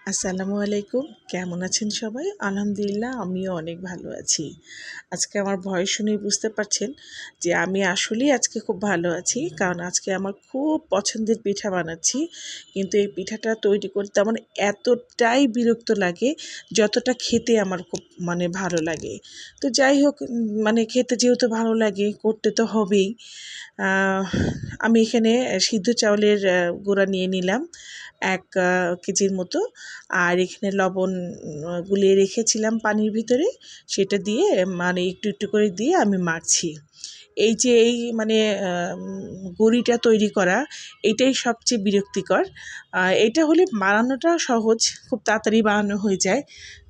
আসসালামু আলাইকুম। কেমন আছেন সবাই? আলহামদুলিল্লাহ আমিও অনেক ভালো আছি। আজকে আমার ভয়েস শুনেই বুঝতে পারছেন যে আমি আসলেই আজকে খুব ভালো আছি। কারণ আজকে আমার খুব পছন্দের পিঠা বানাচ্ছি। কিন্তু এই পিঠাটা তৈরি করতে আমার এতটাই বিরক্ত লাগে, যতটা খেতে আমার খুব ভালো লাগে। তো যাই হোক, মানে খেতে যেহেতু ভালো লাগে, করতে তো হবেই। আমি এখানে সিদ্ধ চাউলের গুঁড়া নিয়ে নিলাম ১ কেজির মতো। আর এখানে লবণ গুলিয়ে রেখেছিলাম পানির ভিতরে, সেটা দিয়ে একটু একটু করে দিয়ে আমি মাখছি। এই যে বড়িটা তৈরি করা, এটাই সবচেয়ে বিরক্তিকর। এটা হলে বানানোটা সহজ, খুব তাড়াতাড়ি বানানো হয়ে যায়।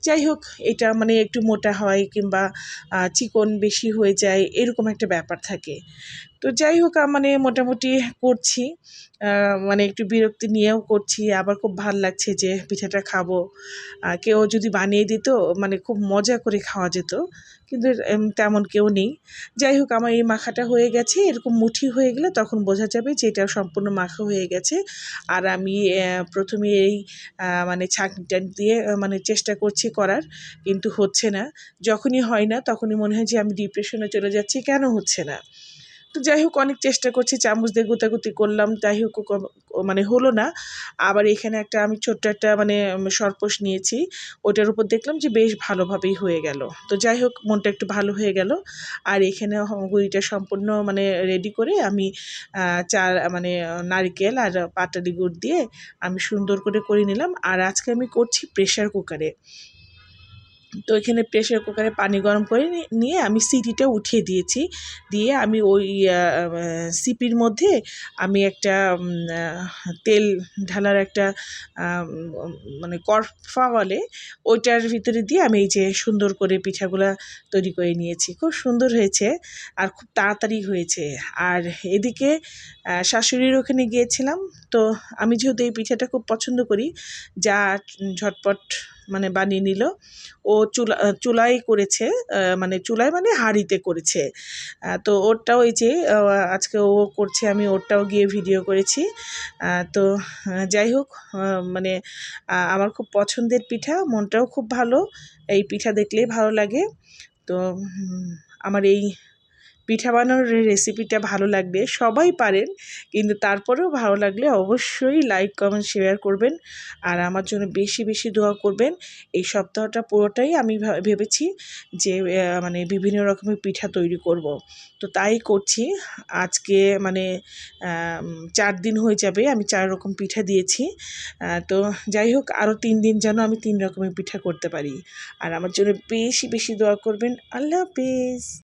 যাই হোক, এটা একটু মোটা হয় কিংবা চিকন বেশি হয়ে যায়, এরকম একটা ব্যাপার থাকে। তো যাই হোক, মোটামুটি করছি। একটু বিরক্তি নিয়েও করছি, আবার খুব ভাল লাগছে যে পিঠাটা খাবো। কেউ যদি বানিয়ে দিত, খুব মজা করে খাওয়া যেত, কিন্তু তেমন কেউ নেই। যাই হোক, আমার এই মাখাটা হয়ে গেছে। এরকম মুঠি হয়ে গেলে তখন বোঝা যাবে যে এটা সম্পূর্ণ মাখা হয়ে গেছে। আর আমি প্রথমে এই ছাঁকনিটা দিয়ে চেষ্টা করছি করার, কিন্তু হচ্ছে না। যখনই হয় না তখনই মনে হয় যে আমি ডিপ্রেশনে চলে যাচ্ছি, কেন হচ্ছে না। তো যাই হোক, অনেক চেষ্টা করছি, চামচ দিয়ে গুতাগুতি করলাম, যাই হোক হলো না। আবার এখানে আমি ছোট্ট একটা সরপোষ নিয়েছি, ওটার উপর দেখলাম যে বেশ ভালোভাবেই হয়ে গেল। তো যাই হোক, মনটা একটু ভালো হয়ে গেল। আর এখানে গুঁড়িটা সম্পূর্ণ রেডি করে আমি নারকেল আর পাটালি গুড় দিয়ে আমি সুন্দর করে নিলাম। আর আজকে আমি করছি প্রেশার কুকারে। তো এখানে প্রেশার কুকারে পানি গরম করে নিয়ে আমি সিটিটা উঠিয়ে দিয়েছি। দিয়ে আমি ওই সিপির মধ্যে আমি একটা তেল ঢালার একটা করফা বলে, ওইটার ভিতরে দিয়ে আমি এই যে সুন্দর করে পিঠাগুলা তৈরি করে নিয়েছি। খুব সুন্দর হয়েছে আর খুব তাড়াতাড়ি হয়েছে। আর এদিকে শাশুড়ির ওখানে গিয়েছিলাম। তো আমি যেহেতু এই পিঠাটা খুব পছন্দ করি, যা ঝটপট বানিয়ে নিল। ও চুলায় করেছে, চুলায় হাঁড়িতে করেছে। তো ওরটাও এই যে আজকে ও করছে, আমি ওরটাও গিয়ে ভিডিও করেছি। তো যাই হোক, আমার খুব পছন্দের পিঠা, মনটাও খুব ভালো, এই পিঠা দেখলেই ভালো লাগে। তো আমার এই পিঠা বানানোর রেসিপিটা ভালো লাগবে, সবাই পারেন, কিন্তু তারপরেও ভালো লাগলে অবশ্যই লাইক কমেন্ট শেয়ার করবেন। আর আমার জন্য বেশি বেশি দোয়া করবেন। এই সপ্তাহটা পুরোটাই আমি ভেবেছি যে বিভিন্ন রকমের পিঠা তৈরি করব। তো তাই করছি। আজকে 4 দিন হয়ে যাবে আমি 4 রকম পিঠা দিয়েছি। তো যাই হোক, আরও 3 দিন যেন আমি 3 রকমের পিঠা করতে পারি। আর আমার জন্য বেশি বেশি দোয়া করবেন। আল্লাহ হাফেজ।